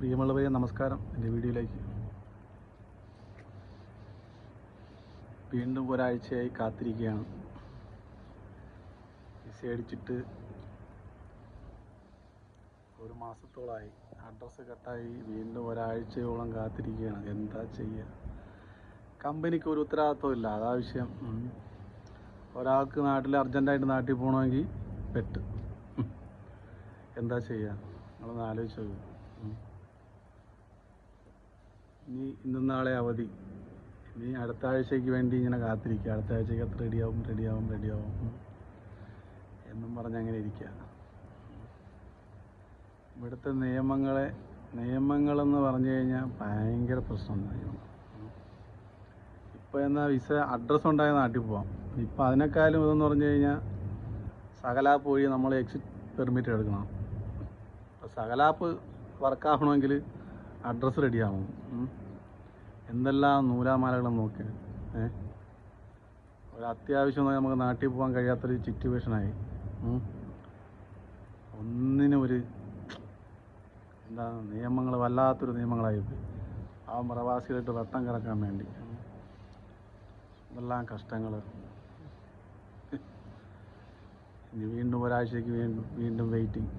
പ്രിയമുള്ളവരെ നമസ്കാരം. എൻ്റെ വീഡിയോയിലേക്ക് വീണ്ടും ഒരാഴ്ചയായി കാത്തിരിക്കുകയാണ്. വിസ അടിച്ചിട്ട് ഒരു മാസത്തോളമായി. അഡ്രസ്സ് കട്ടായി. വീണ്ടും ഒരാഴ്ചയോളം കാത്തിരിക്കുകയാണ്. എന്താ ചെയ്യുക? കമ്പനിക്ക് ഒരു ഉത്തരവാദിത്വം ഇല്ല, അതാ വിഷയം. ഒരാൾക്ക് നാട്ടിൽ അർജൻറ്റായിട്ട് നാട്ടിൽ പോകണമെങ്കിൽ പെട്ട്. എന്താ ചെയ്യുക? നിങ്ങളൊന്ന് ആലോചിച്ച് നോക്കൂ. ഇനി ഇന്നും നാളെ അവധി. ഇനി അടുത്ത ആഴ്ചയ്ക്ക് വേണ്ടി ഇങ്ങനെ കാത്തിരിക്കുക. അടുത്ത ആഴ്ചയ്ക്ക് അത് റെഡിയാവും എന്നും പറഞ്ഞങ്ങനെ ഇരിക്കുക. ഇവിടുത്തെ നിയമങ്ങളെന്ന് പറഞ്ഞു കഴിഞ്ഞാൽ ഭയങ്കര പ്രശ്നമാണ്. ഇപ്പോൾ എന്നാൽ വിസ അഡ്രസ്സ് ഉണ്ടായ നാട്ടിൽ പോവാം. ഇപ്പോൾ അതിനേക്കാളും ഇതെന്ന് പറഞ്ഞു കഴിഞ്ഞാൽ സകലാപ്പ് വഴി നമ്മൾ എക്സിറ്റ് പെർമിറ്റ് എടുക്കണം. അപ്പോൾ സകലാപ്പ് വർക്കാകണമെങ്കിൽ അഡ്രസ്സ് റെഡിയാവും. എന്തെല്ലാം നൂലാമാലകളും നോക്കി ഒരു അത്യാവശ്യം നമുക്ക് നാട്ടിൽ പോകാൻ കഴിയാത്തൊരു സിറ്റുവേഷനായി. ഒന്നിനും ഒരു നിയമങ്ങൾ വല്ലാത്തൊരു നിയമങ്ങളായിപ്പോയി. ആ പ്രവാസികളായിട്ട് വട്ടം കിടക്കാൻ വേണ്ടി എന്തെല്ലാം കഷ്ടങ്ങൾ. ഇനി വീണ്ടും ഒരാഴ്ചയ്ക്ക് വീണ്ടും വെയിറ്റിംഗ്.